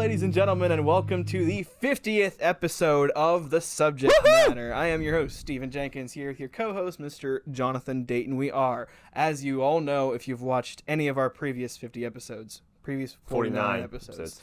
ladies and gentlemen, and welcome to the 50th episode of The Subject Matter. I am your host, Stephen Jenkins, here with your co-host, Mr. Jonathan Dayton. We are, as you all know, if you've watched any of our previous 50 episodes, previous 49 episodes.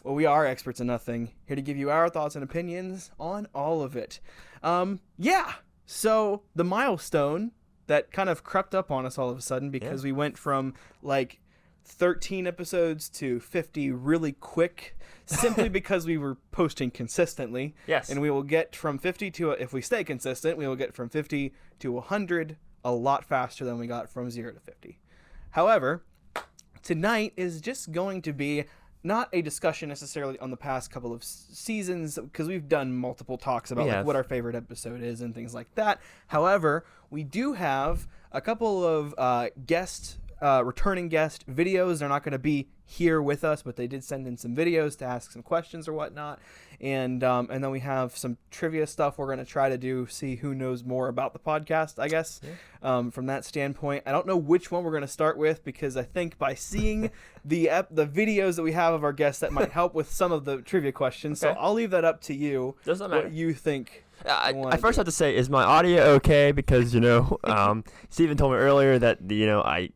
Well, we are experts in nothing, here to give you our thoughts and opinions on all of it. So the milestone that kind of crept up on us all of a sudden because we went from like 13 episodes to 50 really quick, simply because we were posting consistently. Yes. And we will get from 50 to, if we stay consistent, we will get from 50 to 100 a lot faster than we got from 0 to 50. However, tonight is just going to be not a discussion necessarily on the past couple of seasons, because we've done multiple talks about like, what our favorite episode is and things like that. However, we do have a couple of returning guest videos. They're not going to be here with us, but they did send in some videos to ask some questions or whatnot. And then we have some trivia stuff we're going to try to do, see who knows more about the podcast, I guess, from that standpoint. I don't know which one we're going to start with, because I think by seeing the videos that we have of our guests, that might help with some of the trivia questions. Okay. So I'll leave that up to you. Doesn't matter. What you think. I first have to say, is my audio okay? Because, Stephen told me earlier that, I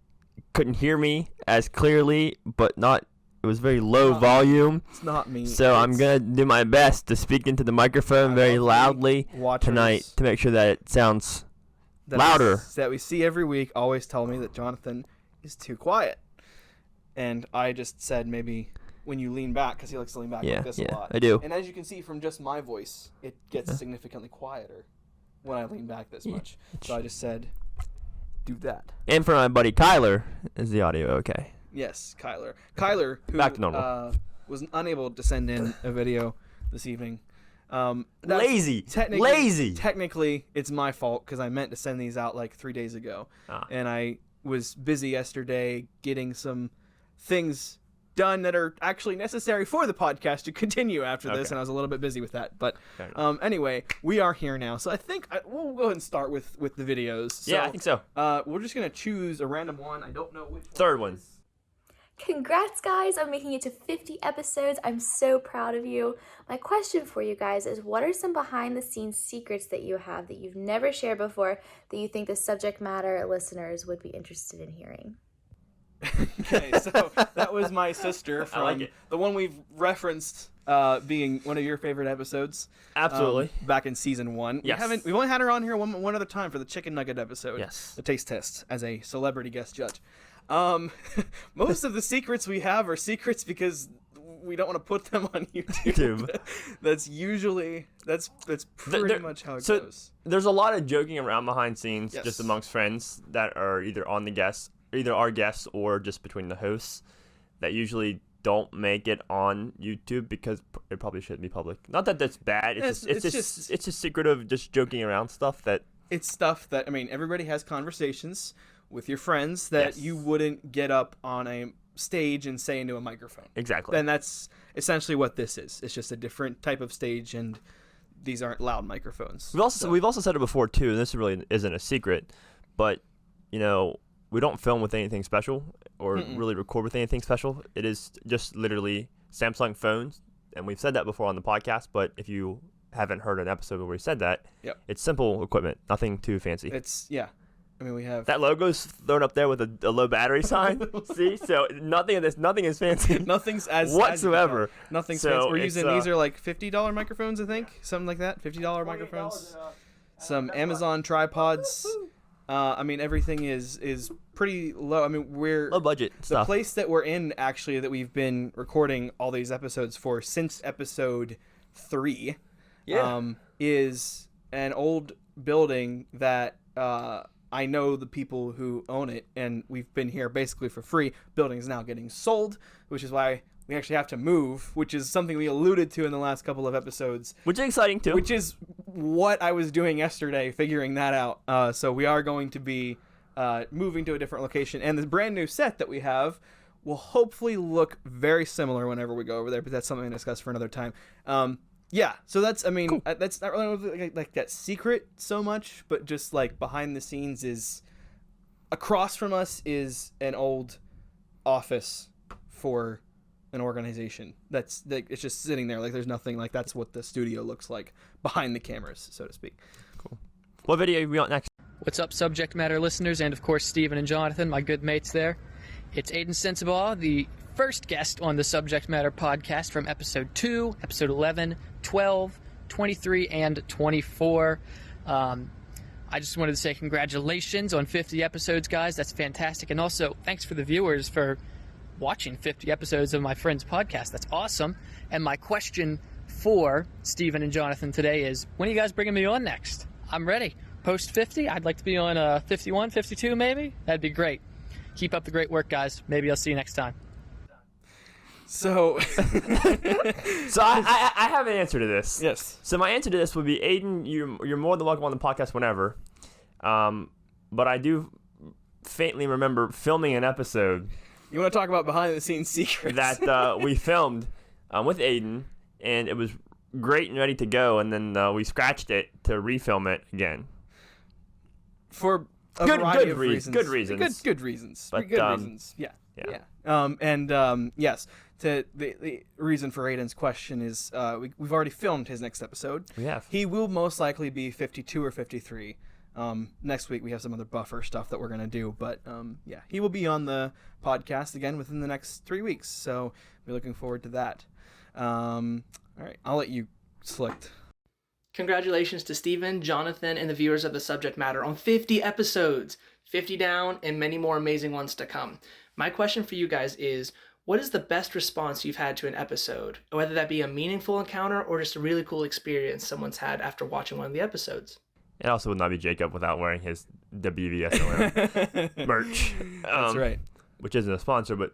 couldn't hear me as clearly, but it was very low volume. It's not me. So I'm going to do my best to speak into the microphone very loudly tonight to make sure that it sounds louder. That we see every week always tell me that Jonathan is too quiet. And I just said maybe when you lean back, because he likes to lean back like this a lot. I do. And as you can see from just my voice, it gets significantly quieter when I lean back this much. So I just said, do that. And for my buddy Kyler, is the audio okay? Yes, Kyler. Kyler, who back to normal. Was unable to send in a video this evening. Lazy. Technically, it's my fault, because I meant to send these out like 3 days ago. And I was busy yesterday getting some things done that are actually necessary for the podcast to continue after this, and I was a little bit busy with that. But anyway, we are here now, so I think we'll go ahead and start with the videos. So, I think so. We're just gonna choose a random one. I don't know which third one. Congrats, guys, on making it to 50 episodes. I'm so proud of you. My question for you guys is, what are some behind-the-scenes secrets that you have that you've never shared before that you think the subject matter listeners would be interested in hearing? Okay, so that was my sister from the one we've referenced being one of your favorite episodes. Absolutely. Back in season 1. Yes. We've only had her on here one other time for the Chicken Nugget episode. Yes. The taste test as a celebrity guest judge. Most of the secrets we have are secrets because we don't want to put them on YouTube. That's pretty much how it goes. There's a lot of joking around behind scenes just amongst friends that are either our guests or just between the hosts that usually don't make it on YouTube because it probably shouldn't be public. Not that that's bad. It's just secret of just joking around stuff that. It's stuff that, everybody has conversations with your friends that you wouldn't get up on a stage and say into a microphone. Exactly. And that's essentially what this is. It's just a different type of stage, and these aren't loud microphones. We've also said it before too, and this really isn't a secret, but we don't film with anything special or really record with anything special. It is just literally Samsung phones, and we've said that before on the podcast, but if you haven't heard an episode where we said that, it's simple equipment, nothing too fancy. We have that logo's thrown up there with a low battery sign. See, so nothing is fancy. Nothing's as whatsoever. Nothing's fancy. We're using these are like $50 microphones, I think, something like that. $50 microphones. Some Amazon tripods. Everything is pretty low. We're low budget stuff. The place that we're in, actually, that we've been recording all these episodes for since episode 3, is an old building that I know the people who own it, and we've been here basically for free. Building is now getting sold, which is why we actually have to move, which is something we alluded to in the last couple of episodes. Which is exciting, too. Which is what I was doing yesterday, figuring that out. So we are going to be moving to a different location, and the brand new set that we have will hopefully look very similar whenever we go over there, but that's something to discuss for another time. So that's, cool. That's not really like that secret so much, but just like behind the scenes is across from us is an old office for an organization. That's like, it's just sitting there. Like there's nothing, like that's what the studio looks like behind the cameras, so to speak. Cool. What video are we on next? What's up, subject matter listeners, and of course Stephen and Jonathan, my good mates there. It's Aiden Sensabaugh, the first guest on the Subject Matter podcast from episode 2, episode 11, 12, 23, and 24. I just wanted to say congratulations on 50 episodes, guys. That's fantastic. And also, thanks for the viewers for watching 50 episodes of my friend's podcast. That's awesome. And my question for Stephen and Jonathan today is, when are you guys bringing me on next? I'm ready. Post 50, I'd like to be on 51, 52 maybe. That'd be great. Keep up the great work, guys. Maybe I'll see you next time. So, So I have an answer to this. yes. So my answer to this would be, Aiden, you're more than welcome on the podcast whenever. But I do faintly remember filming an episode You want to talk about behind the scenes secrets? that we filmed with Aiden, and it was great and ready to go, and then we scratched it to refilm it again. For a Good variety of reasons. good reasons. Good reasons. But, Good reasons. Yeah. Yes. The reason for Aiden's question is we've already filmed his next episode. We have. He will most likely be 52 or 53. Next week we have some other buffer stuff that we're going to do. But yeah, he will be on the podcast again within the next 3 weeks. So we're looking forward to that. All right. I'll let you select. Congratulations to Stephen, Jonathan, and the viewers of the Subject Matter on 50 episodes. 50 down and many more amazing ones to come. My question for you guys is, what is the best response you've had to an episode? Whether that be a meaningful encounter or just a really cool experience someone's had after watching one of the episodes. It also would not be Jacob without wearing his WVSOM merch. That's right. Which isn't a sponsor, but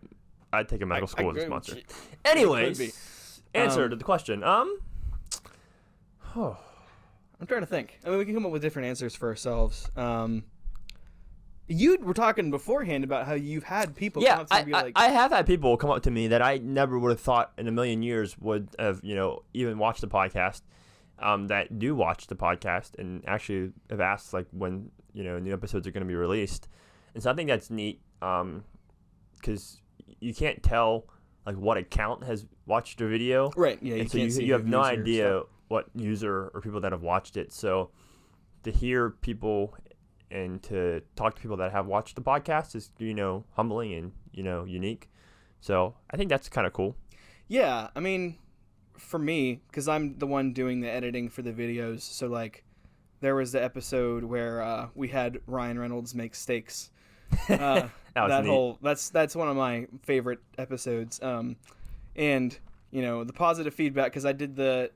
I'd take a medical school as a agree sponsor. with you. Anyways, answer Um, to the question. I'm trying to think. I mean, we can come up with different answers for ourselves. You were talking beforehand about how you've had people come Yeah, up to you and be like, I have had people come up to me that I never would have thought in a million years would have, even watched the podcast, that do watch the podcast and actually have asked, like, when, new episodes are going to be released. And so I think that's neat, because you can't tell, like, what account has watched a video. right, yeah, you And so can't see you who have no views your idea stuff. what user or people that have watched it. So to hear people and to talk to people that have watched the podcast is, humbling and, unique. So I think that's kind of cool. Yeah, I mean, for me, because I'm the one doing the editing for the videos, so, like, there was the episode where we had Ryan Reynolds make steaks. That was neat. That's one of my favorite episodes. And the positive feedback, because I did the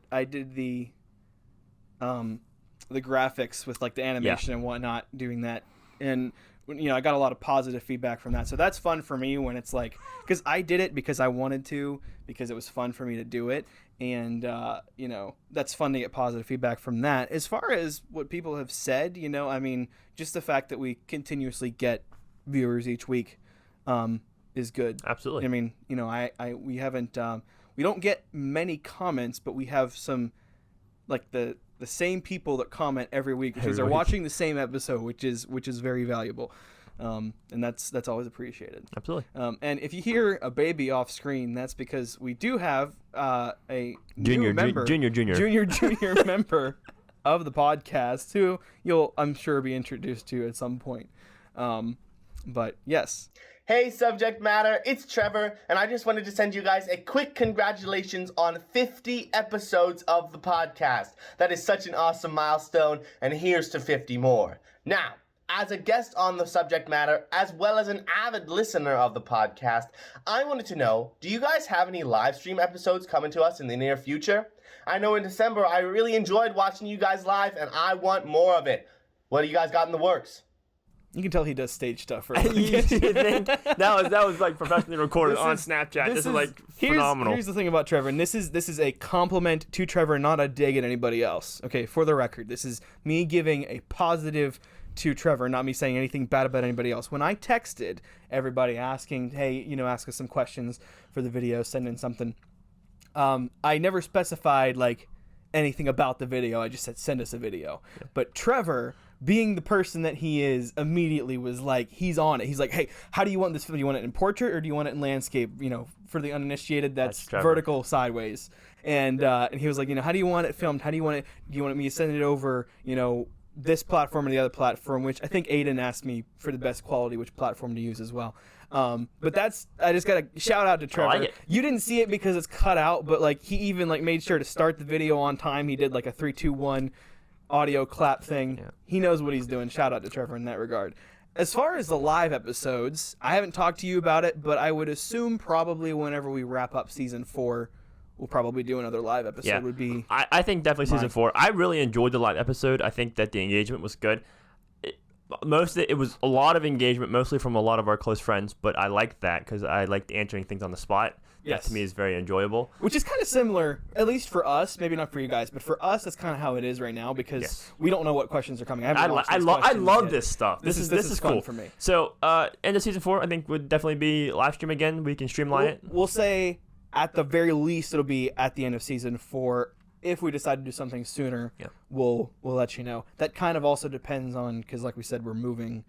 graphics with, like, the animation and whatnot, doing that, and I got a lot of positive feedback from that. So that's fun for me when it's like, because I did it because I wanted to, because it was fun for me to do it, and that's fun to get positive feedback from that. As far as what people have said, I mean, just the fact that we continuously get viewers each week is good. Absolutely. I mean, we haven't we don't get many comments, but we have some, like, the same people that comment every week, because they're watching the same episode, which is very valuable, and that's always appreciated. Absolutely. And if you hear a baby off screen, that's because we do have a Junior member of the podcast who you'll, I'm sure, be introduced to at some point. But yes. Hey, Subject Matter, it's Trevor, and I just wanted to send you guys a quick congratulations on 50 episodes of the podcast. That is such an awesome milestone, and here's to 50 more. Now, as a guest on the Subject Matter, as well as an avid listener of the podcast, I wanted to know, do you guys have any live stream episodes coming to us in the near future? I know in December I really enjoyed watching you guys live, and I want more of it. What do you guys got in the works? You can tell he does stage stuff. For You think that was like professionally recorded on Snapchat. This is like phenomenal. Here's the thing about Trevor, and this is a compliment to Trevor, not a dig at anybody else. Okay, for the record, this is me giving a positive to Trevor, not me saying anything bad about anybody else. When I texted everybody asking, hey, ask us some questions for the video, send in something, I never specified, like, anything about the video. I just said, send us a video. Yeah. But Trevor being the person that he is, immediately was like, he's on it. He's like, hey, how do you want this film? Do you want it in portrait or do you want it in landscape? You know, for the uninitiated, that's vertical, sideways. And he was like, you know, how do you want it filmed? How do you want it? Do you want me to send it over, you know, this platform or the other platform? Which I think Aiden asked me for the best quality, which platform to use as well. But I just got to shout out to Trevor. Like you didn't see it because it's cut out, but like he even like made sure to start the video on time. He did like a 3, 2, 1 audio clap thing. Yeah. He knows what he's doing. Shout out to Trevor in that regard. As far as the live episodes, I haven't talked to you about it, but I would assume probably whenever we wrap up season 4, we'll probably do another live episode. Yeah. Would be. I think definitely season 4. I really enjoyed the live episode. I think that the engagement was good. Most of it was a lot of engagement, mostly from a lot of our close friends, but I liked that because I liked answering things on the spot. Yes. That to me is very enjoyable. Which is kind of similar, at least for us, maybe not for you guys, but for us, that's kind of how it is right now because we don't know what questions are coming. I love this stuff. This is fun cool for me. So, end of season 4, I think would definitely be live stream again. We can streamline it. We'll say at the very least it'll be at the end of season 4. If we decide to do something sooner, we'll let you know. That kind of also depends on, because like we said, we're moving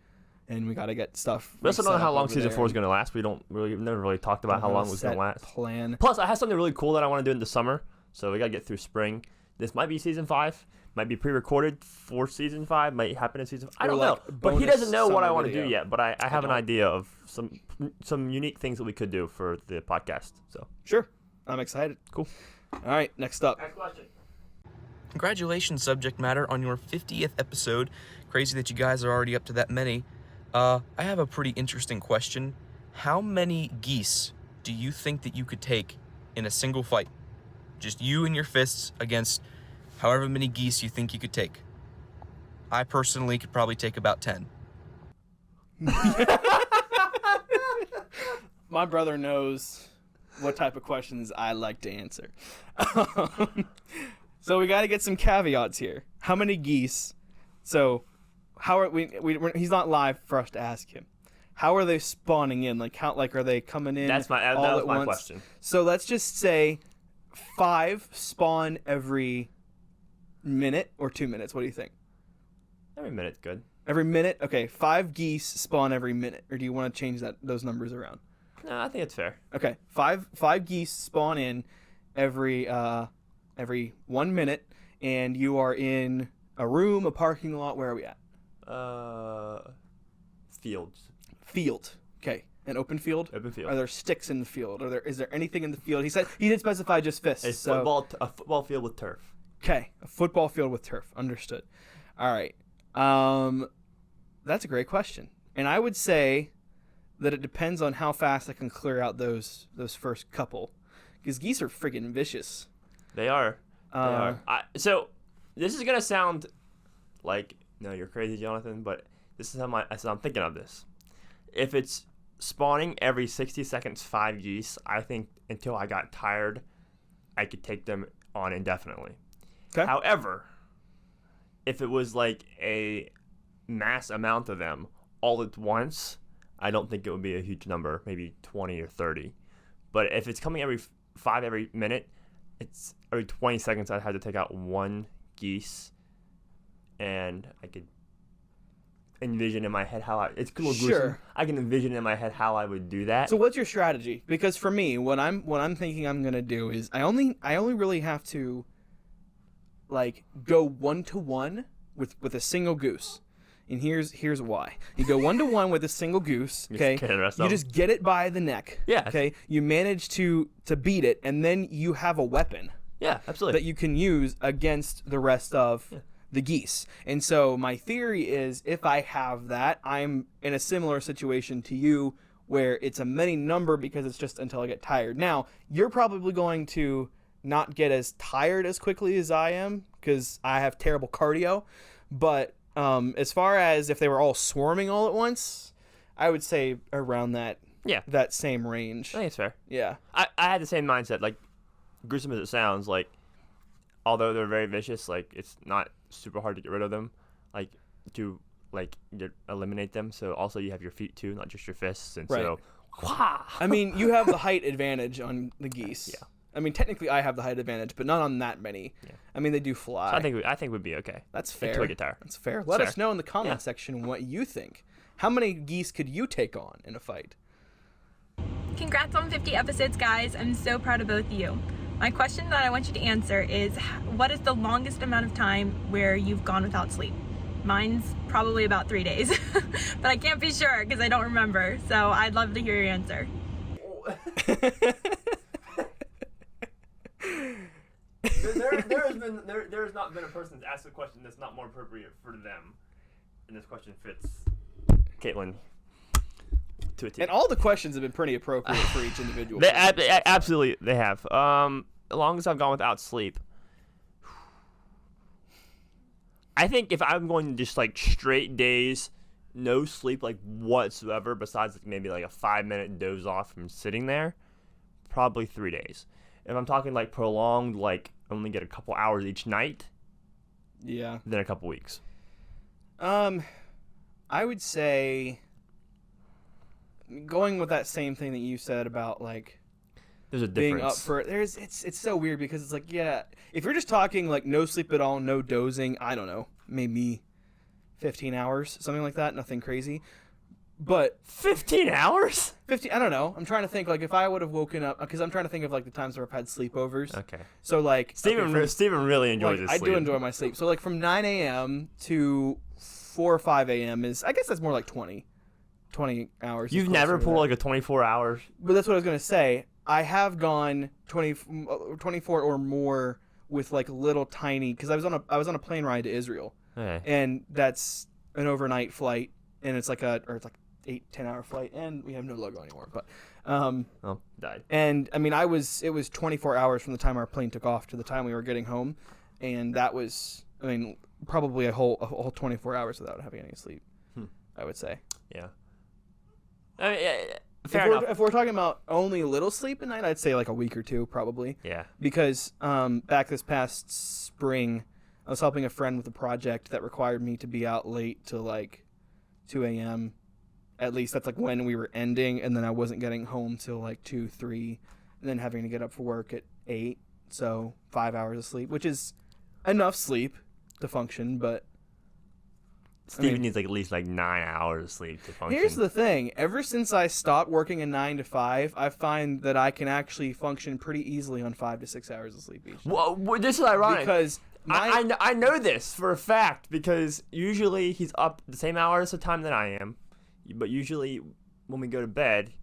and we got to get stuff. We also don't know how long season 4 is going to last. We've never really talked about how long it was going to last. Plan. Plus, I have something really cool that I want to do in the summer, so we got to get through spring. This might be season 5, might be pre-recorded for season 5, might happen in season 5. I don't know, but he doesn't know what I want to do yet. But I have an idea of some unique things that we could do for the podcast. So sure, I'm excited. Cool. All right, next up. Next question. Congratulations, Subject Matter, on your 50th episode. Crazy that you guys are already up to that many. I have a pretty interesting question. How many geese do you think that you could take in a single fight? Just you and your fists against however many geese you think you could take. I personally could probably take about 10. My brother knows what type of questions I like to answer. So we got to get some caveats here. How many geese? So how are he's not live for us to ask him. How are they spawning in? Like are they coming in? That was my question. So let's just say 5 spawn every minute or 2 minutes. What do you think? Every minute's good. Every minute? Okay, 5 geese spawn every minute. Or do you want to change those numbers around? No, I think it's fair. Okay, five geese spawn in every 1 minute, and you are in a room, a parking lot. Where are we at? Fields. Field. Okay, an open field. Open field. Are there sticks in the field? Is there anything in the field? He did specify just fists. A football field with turf. Okay, a football field with turf. Understood. All right. That's a great question, and I would say that it depends on how fast I can clear out those first couple, because geese are friggin' vicious. They are. So this is gonna sound like, no, you're crazy, Jonathan, but this is how I'm thinking of this. If it's spawning every 60 seconds 5 geese, I think until I got tired, I could take them on indefinitely. Okay. However, if it was like a mass amount of them all at once, I don't think it would be a huge number, maybe 20 or 30. But if it's coming every 5 every minute, it's every 20 seconds I'd have to take out 1 geese, and I could envision in my head how it's a little gruesome. I can envision in my head how I would do that. So what's your strategy? Because for me, what I'm thinking I'm gonna do is I only really have to like go 1-to-1 with a single goose. And here's why. You go 1-to-1 with a single goose, okay? You just get it by the neck. Yeah. Okay. You manage to beat it, and then you have a weapon. Yeah, absolutely. That you can use against the rest of the geese. And so my theory is, if I have that, I'm in a similar situation to you, where it's a many number because it's just until I get tired. Now, you're probably going to not get as tired as quickly as I am because I have terrible cardio, but as far as if they were all swarming all at once, I would say around that same range. I think it's fair. Yeah. I had the same mindset. Like, gruesome as it sounds, like, although they're very vicious, like, it's not super hard to get rid of them, like, to, like, eliminate them. So also you have your feet too, not just your fists. And so, I mean, you have the height advantage on the geese. Yeah. I mean, technically I have the height advantage, but not on that many. Yeah. I mean, they do fly. So I think we'd be okay. That's fair. Into a guitar. That's fair. Let us fair. know in the comment section what you think. How many geese could you take on in a fight? Congrats on 50 episodes, guys. I'm so proud of both of you. My question that I want you to answer is, what is the longest amount of time where you've gone without sleep? Mine's probably about 3 days, but I can't be sure because I don't remember. So I'd love to hear your answer. There has not been a person that's asked a question that's not more appropriate for them, and this question fits Kaitlyn to a T. And all the questions have been pretty appropriate for each individual. Absolutely, they have. As long as I've gone without sleep, I think if I'm going just like straight days, no sleep like whatsoever, besides like maybe like a 5-minute doze off from sitting there, probably 3 days. If I'm talking like prolonged, like only get a couple hours each night, Yeah. then a couple weeks. I would say going with that same thing that you said about like There's a being difference. up for it. It's so weird because it's like, yeah, if you're just talking like no sleep at all, no dozing, I don't know, maybe 15 hours, something like that, nothing crazy. But 15 hours? 50, I don't know. I'm trying to think like if I would have woken up, because I'm trying to think of like the times where I've had sleepovers. Okay. So like Steven really enjoys like, his I sleep. do enjoy my sleep. So like from 9 a.m. to 4 or 5 a.m. is, I guess that's more like 20 hours. You've never pulled like a 24 hours? But that's what I was going to say. I have gone 24 or more with like little tiny, because I was on a plane ride to Israel. Okay. And that's an overnight flight, and it's like 8-10 hour flight, and we have no logo anymore, but Died. and I mean it was 24 hours from the time our plane took off to the time we were getting home, and that was, I mean, probably a whole 24 hours without having any sleep. I would say. Yeah. I mean, fair enough. If we're talking about only little sleep at night, I'd say like a week or two probably. Yeah. Because back this past spring, I was helping a friend with a project that required me to be out late till like 2 a.m. At least that's like when we were ending, and then I wasn't getting home till like 2, 3, and then having to get up for work at 8. So 5 hours of sleep, which is enough sleep to function, but Steven needs like at least like 9 hours of sleep to function. here's the thing. Ever since I stopped working a 9 to 5, I find that I can actually function pretty easily on 5 to 6 hours of sleep each night. Well, this is ironic. Because I know this for a fact, because usually he's up the same hours of time that I am, but usually when we go to bed,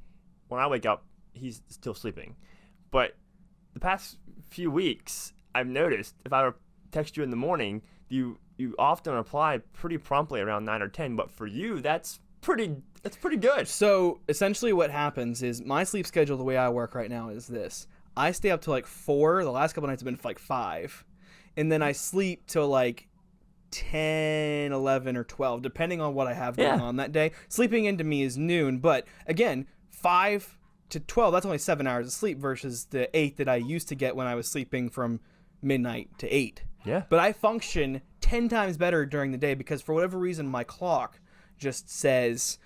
when I wake up, he's still sleeping. But the past few weeks, I've noticed if I text you in the morning, you often reply pretty promptly around 9 or 10. But for you, that's pretty good. So essentially what happens is my sleep schedule, the way I work right now, is this. I stay up till like 4. The last couple nights have been like 5. And then I sleep till like 10, 11, or 12, depending on what I have going on that day. Sleeping into me is noon. But again, 5 to 12, that's only 7 hours of sleep versus the 8 that I used to get when I was sleeping from midnight to 8. Yeah. But I function 10 times better during the day because for whatever reason my clock just says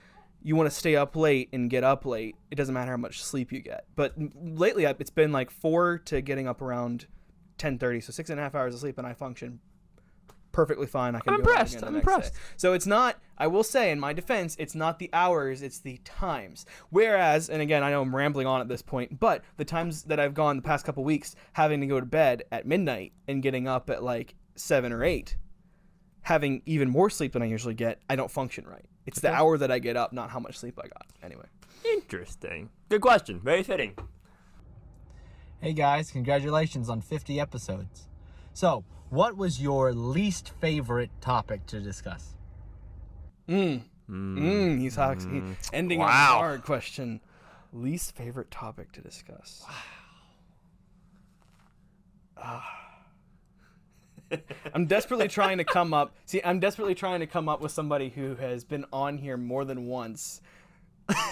you want to stay up late and get up late. It doesn't matter how much sleep you get. But lately it's been like 4 to getting up around 10:30, so 6.5 hours of sleep, and I function perfectly fine. I'm impressed. I'm impressed. So it's not, I will say in my defense, it's not the hours, it's the times. Whereas, and again, I know I'm rambling on at this point, but the times that I've gone the past couple weeks having to go to bed at midnight and getting up at like 7 or 8, having even more sleep than I usually get, I don't function right. It's the hour that I get up, not how much sleep I got. Anyway. Interesting. Good question. Very fitting. Hey guys, congratulations on 50 episodes. So, what was your least favorite topic to discuss? He's ending on a hard question. Least favorite topic to discuss. Wow. I'm desperately trying to come up with somebody who has been on here more than once.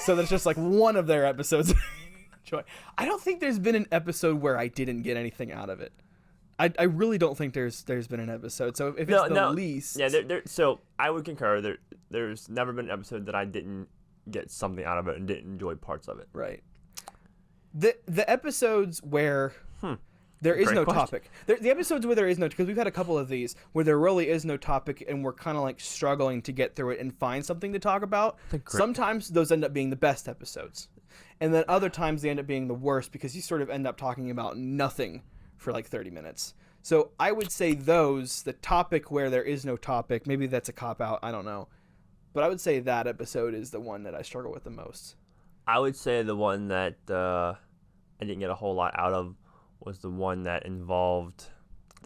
So that's just like one of their episodes. I don't think there's been an episode where I didn't get anything out of it. I really don't think there's been an episode. So if it's the least, yeah. So I would concur. There's never been an episode that I didn't get something out of it and didn't enjoy parts of it. Right. The episodes where There is Great no question. topic. The episodes where there is no, because we've had a couple of these where there really is no topic, and we're kind of like struggling to get through it and find something to talk about. Sometimes those end up being the best episodes, and then other times they end up being the worst because you sort of end up talking about nothing for like 30 minutes. So I would say the topic where there is no topic, maybe that's a cop-out, I don't know. But I would say that episode is the one that I struggle with the most. I would say the one that I didn't get a whole lot out of was the one that involved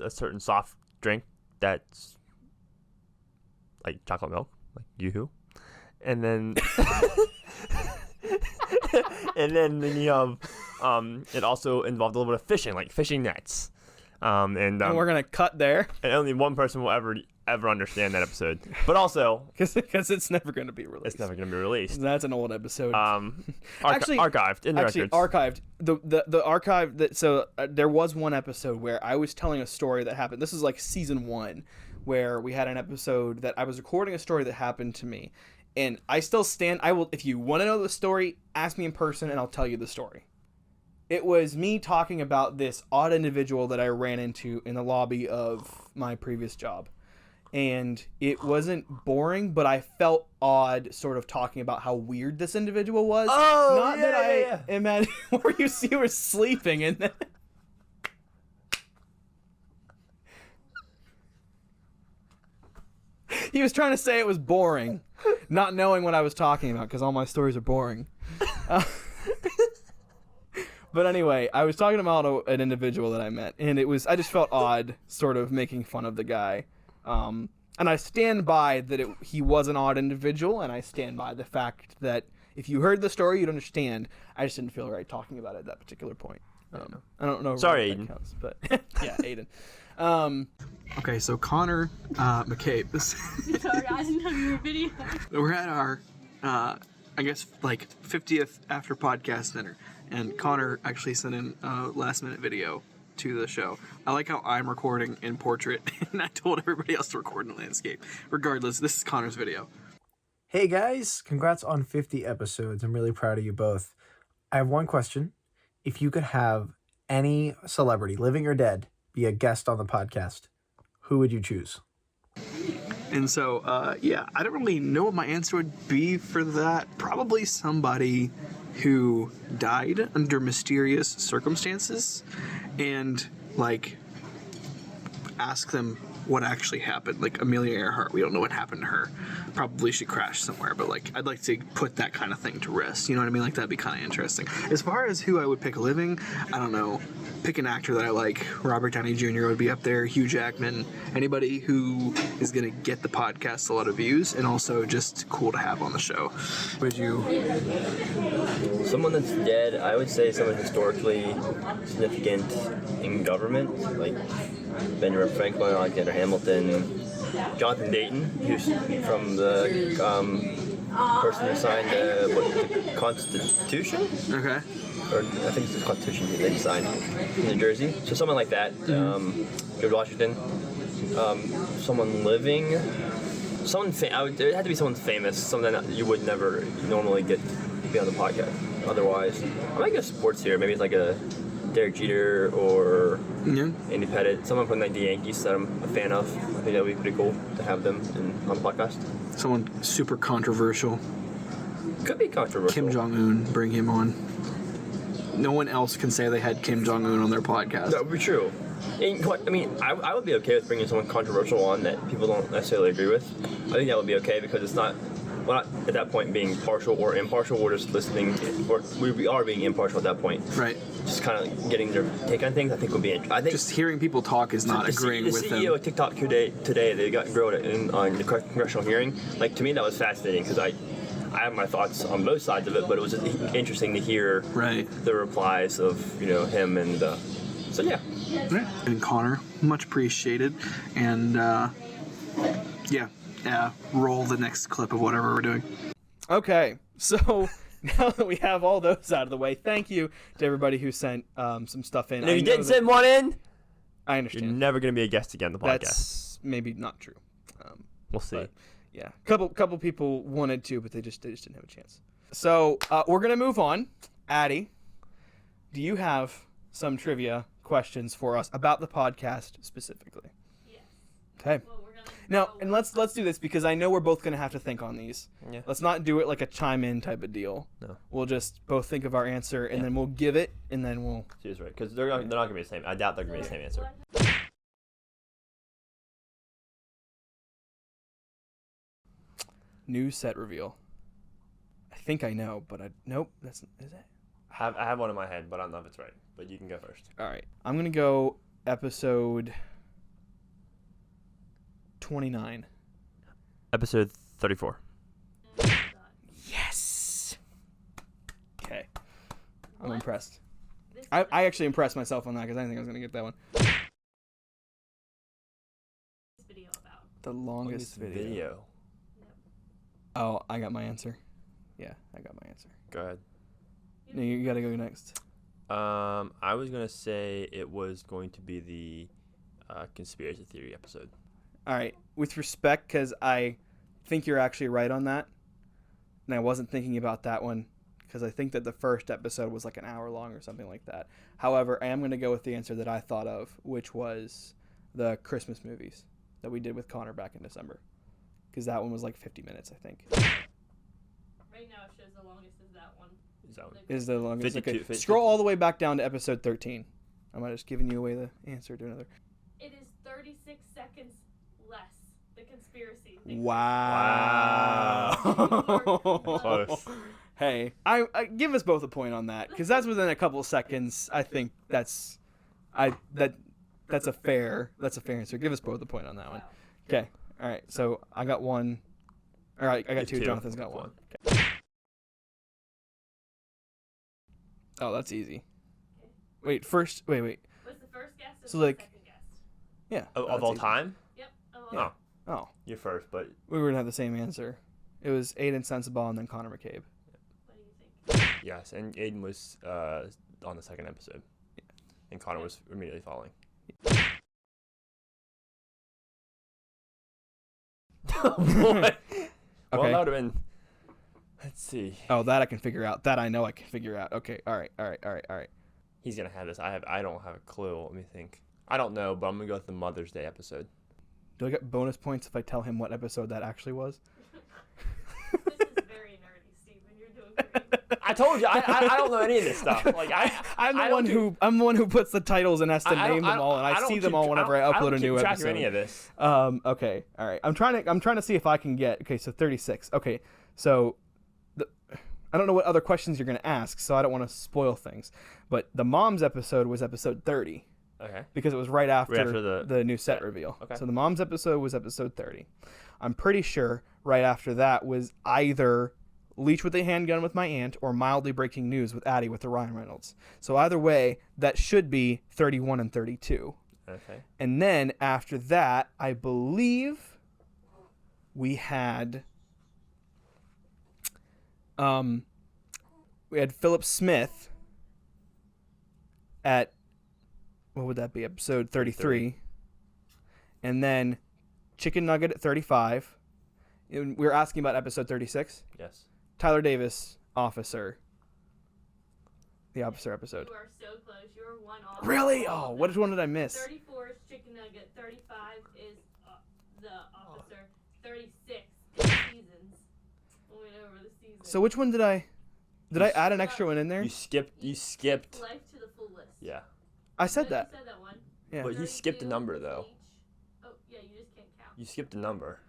a certain soft drink that's like chocolate milk, like Yoo-hoo. And then and then it also involved a little bit of fishing, like fishing nets. And we're gonna cut there and only one person will ever understand that episode. But also because it's never gonna be released. It's never gonna be released. That's an old episode. Actually, archived in the records. Archived. The archive that there was one episode where I was telling a story that happened. This is like season 1, where we had an episode that I was recording a story that happened to me, and I still stand. I will, if you want to know the story, ask me in person, and I'll tell you the story. It was me talking about this odd individual that I ran into in the lobby of my previous job. And it wasn't boring, but I felt odd sort of talking about how weird this individual was. Oh, Not that I imagine where you were sleeping and then... He was trying to say it was boring, not knowing what I was talking about, because all my stories are boring. But anyway, I was talking about an individual that I met, and I just felt odd sort of making fun of the guy. And I stand by that he was an odd individual, and I stand by the fact that if you heard the story, you'd understand. I just didn't feel right talking about it at that particular point. I don't know. Sorry, if that Aiden. counts, but yeah, Aiden. Okay, so Connor McCabe. Sorry, I didn't know you were video. We're at our, I guess, like 50th after podcast dinner, and Connor actually sent in a last-minute video to the show. I like how I'm recording in portrait, and I told everybody else to record in landscape. Regardless, this is Connor's video. Hey guys, congrats on 50 episodes. I'm really proud of you both. I have one question. If you could have any celebrity, living or dead, be a guest on the podcast, who would you choose? And so, I don't really know what my answer would be for that. Probably somebody who died under mysterious circumstances, and, like, ask them what actually happened. Like Amelia Earhart, we don't know what happened to her. Probably she crashed somewhere, but, like, I'd like to put that kind of thing to rest. You know what I mean? Like, that'd be kind of interesting. As far as who I would pick living, I don't know. Pick an actor that I like. Robert Downey Jr. would be up there. Hugh Jackman. Anybody who is going to get the podcast a lot of views and also just cool to have on the show. Would you? Someone that's dead, I would say someone historically significant in government, like Benjamin Franklin, Alexander Hamilton, Jonathan Dayton, who's from the person who signed the Constitution. Okay. Or I think it's the Constitution that he signed in New Jersey. So someone like that. George Washington. Someone living. It had to be someone famous, someone that you would never normally get to be on the podcast. Otherwise, I might go sports here. Maybe it's like a Derek Jeter or Andy Pettit, someone from like the Yankees that I'm a fan of. I think that would be pretty cool to have them on the podcast. Someone super controversial. Could be controversial. Kim Jong-un, bring him on. No one else can say they had Kim Jong-un on their podcast. That would be true. I mean, I would be okay with bringing someone controversial on that people don't necessarily agree with. I think that would be okay because we're not at that point being partial or impartial. We're just listening, we are being impartial at that point. Right. Just kind of getting their take on things. I think would be. I think just hearing people talk is not agreeing with them. The CEO of TikTok today they got grilled on the congressional hearing. Like, to me, that was fascinating because I have my thoughts on both sides of it, but it was just interesting to hear the replies of him and so yeah. Right. And Connor, much appreciated, and roll the next clip of whatever we're doing. Okay, so now that we have all those out of the way, thank you to everybody who sent some stuff in. And if you didn't send one in, I understand. You're never going to be a guest again on the podcast. That's maybe not true. We'll see. But, yeah, couple people wanted to, but they just didn't have a chance. So we're gonna move on. Addie, do you have some trivia questions for us about the podcast specifically. Yes. Okay. Well, we're gonna Now, go and let's do this because I know we're both gonna have to think on these. Yeah. Let's not do it like a chime in type of deal. No. We'll just both think of our answer and then we'll give it and then we'll. She was right because they're not gonna be the same. I doubt they're gonna be the same answer. New set reveal. I think I know, but nope. Is it? I have one in my head, but I don't know if it's right. But you can go first. All right. I'm gonna go episode 29. Episode 34. Yes. Okay. I'm impressed. I actually impressed myself on that because I didn't think I was gonna get that one. video about. The longest video. Oh, I got my answer. Yeah, I got my answer. Go ahead. No, you gotta go next. I was gonna say it was going to be the conspiracy theory episode. All right. With respect, because I think you're actually right on that, and I wasn't thinking about that one because I think that the first episode was like an hour long or something like that. However, I am gonna go with the answer that I thought of, which was the Christmas movies that we did with Connor back in December. Because that one was like 50 minutes, I think. Right now, it shows the longest is that one. Is that one? Is the longest. 52, Okay. 52. Scroll all the way back down to episode 13. I might have just given you away the answer to another. It is 36 seconds less. The conspiracy. Wow. Close. Hey, I give us both a point on that because that's within a couple of seconds. I think that's a fair answer. Give us both a point on that one. Okay. All right. So I got one. All right. I got two. Jonathan's got one. Okay. Oh, that's easy. Wait. First. Wait. Was the first guest or So the like. second guest? Yeah. Of all easy. time? Yep. Yeah. Oh. You're first, but We were gonna have the same answer. It was Aiden Sensible and then Connor McCabe. What do you think? yes, and Aiden was on the second episode, and Connor was immediately following. Oh boy. Well, Okay. that would have been. Let's see. Oh, that I can figure out. That I know I can figure out. Okay. All right. He's gonna have this. I don't have a clue. Let me think. I don't know, but I'm gonna go with the Mother's Day episode. Do I get bonus points if I tell him what episode that actually was? This is very nerdy, Steven. You're doing great. I told you. I don't know any of this stuff. Like I'm the one who puts the titles and has to name them all, and I see them all whenever I upload a new track episode. of any of this. Okay. All right. I'm trying to see if I can get. Okay. So 36. Okay. So. I don't know what other questions you're going to ask, so I don't want to spoil things. But the mom's episode was episode 30. Okay. Because it was right after the new set yeah. reveal. Okay. So the mom's episode was episode 30. I'm pretty sure right after that was either Leech with a Handgun with my aunt or Mildly Breaking News with Addie with the Ryan Reynolds. So either way, that should be 31 and 32. Okay. And then after that, I believe we had Philip Smith at, what would that be, episode 33. And then Chicken Nugget at 35. And we were asking about episode 36. Yes. Tyler Davis, Officer. The Officer episode. You are so close. You're one off. Really? Oh, which one did I miss? 34 is Chicken Nugget. 35 is the Officer. 36 is Seasons. We went over the season. So which one did I add an extra one in there? You skipped. Life to the fullest. Yeah. I said that. You said that one. Yeah. But he skipped a number though. Oh, yeah, you just can't count. You skipped a number.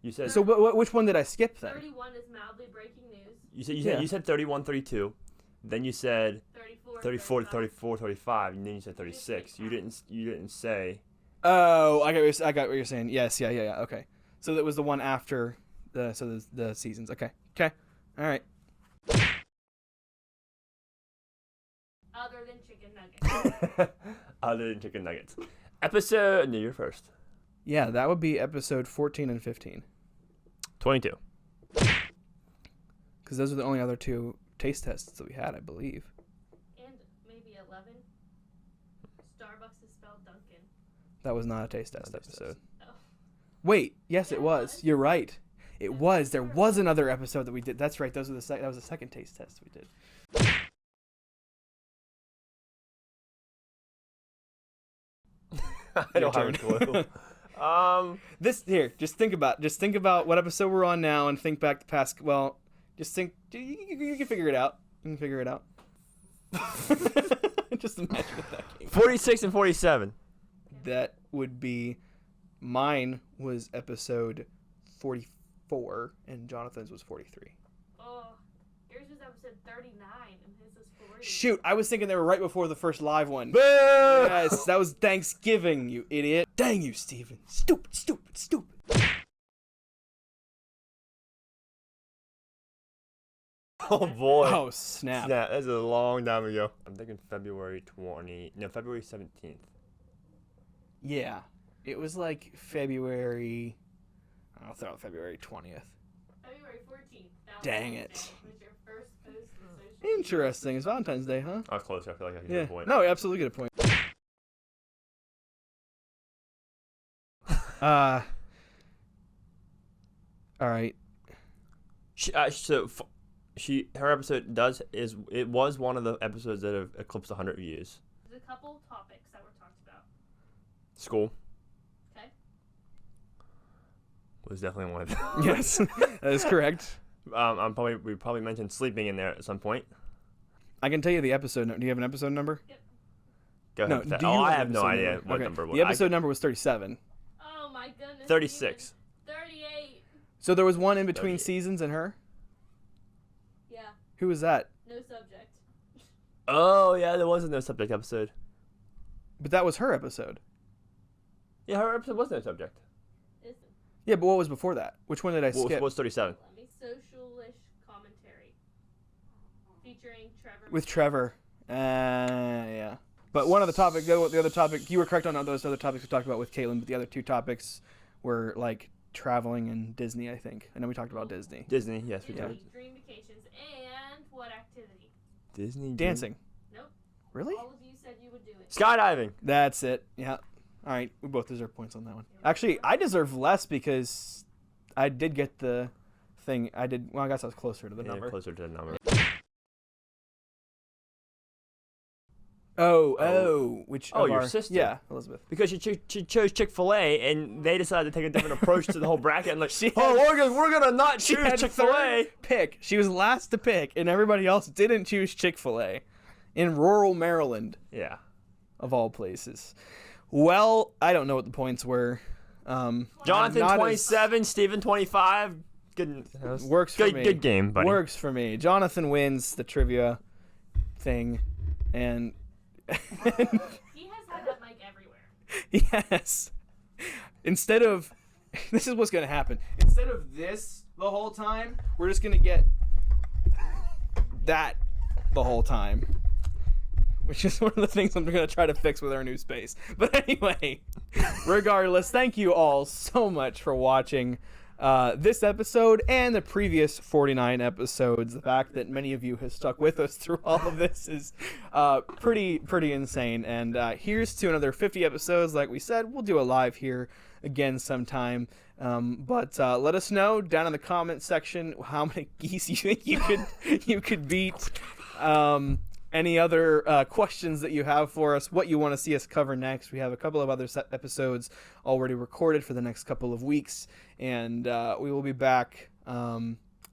You said. So which one did I skip then? 31 is Mildly Breaking News. You said 31, 32. Then you said 34, 34, 35, and then you said 36. You didn't say. Oh, I got what you're saying. Yes, yeah. Okay. So that was the one after the seasons. Okay. All right. Other than Chicken Nugget. Other than Chicken Nuggets. Episode. No, you're first. Yeah, that would be episode 14 and 15. 22. Because those are the only other two taste tests that we had, I believe. And maybe 11. Starbucks is spelled Dunkin'. That was not a taste test episode. Oh. Wait, yes, it was. You're right. It was. There was another episode that we did. That's right. That was the second taste test we did. I don't have a clue. Just think about what episode we're on now and think back to past. Well, just think. You can figure it out. Just imagine what that came. 46 and 47. That would be. Mine was episode 44, and Jonathan's was 43. Oh, yours was episode 39, and his was 40. Shoot, I was thinking they were right before the first live one. Yes, that was Thanksgiving, you idiot. Dang you, Steven. Stupid. Oh boy. Oh, snap. Yeah, that's a long time ago. I'm thinking February 17th. Yeah, it was like February. I'll throw out February 20th. February 14th. Dang Valentine's it. Day was your first post on social media. Interesting. It's Valentine's Day, huh? I was close. I feel like I can get a point. No, absolutely get a point. All right. Her episode was one of the episodes that have eclipsed 100 views. There's a couple topics that were talked about. School Okay. was definitely one of them. Yes, that is correct. We probably mentioned sleeping in there at some point. I can tell you the episode. Do you have an episode number? Yep. Go ahead. No. I have no idea what number. The episode number was 37. Oh my goodness. 36. 38. So there was one in between 38. seasons and her. Yeah. Who was that? No subject. Oh yeah, there was a no subject episode. But that was her episode. Yeah, her episode was no subject. Listen. Yeah, but what was before that? Which one did I skip? What was 37? Let me socialish commentary. Featuring Trevor. With Trevor. Yeah. But one of the other topic, you were correct on those other topics we talked about with Kaitlyn, but the other two topics were like traveling and Disney, I think. And then we talked about Disney. Disney, yes, we did. Dream vacations and what activity? Disney. Dancing. Nope. Really? All of you said you would do it. Skydiving. That's it. Yeah. All right. We both deserve points on that one. Actually, I deserve less because I did get the thing. I guess I was closer to the number. Closer to the number. Your sister. Yeah, Elizabeth. Because she chose Chick-fil-A, and they decided to take a different approach to the whole bracket. And like, we're gonna not choose Chick-fil-A. Pick. She was last to pick, and everybody else didn't choose Chick-fil-A in rural Maryland. Yeah. Of all places. Well, I don't know what the points were. Jonathan 27, Steven 25. Good. Works for me. Good game, buddy. Works for me. Jonathan wins the trivia thing, and. He has had that mic everywhere. Yes. Instead of, this is what's gonna happen. Instead of this the whole time, we're just gonna get that the whole time, which is one of the things I'm gonna try to fix with our new space. But anyway, regardless, thank you all so much for watching this episode and the previous 49 episodes. The fact that many of you have stuck with us through all of this is pretty insane. And here's to another 50 episodes. Like we said, we'll do a live here again sometime. But let us know down in the comment section how many geese you think you could beat. Any other questions that you have for us, what you want to see us cover next. We have a couple of other episodes already recorded for the next couple of weeks, and we will be back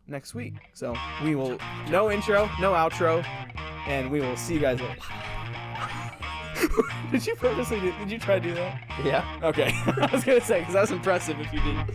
next week. So we will, no intro, no outro, and we will see you guys later. Did you try to do that? Yeah. Okay. I was going to say, because that was impressive if you didn't.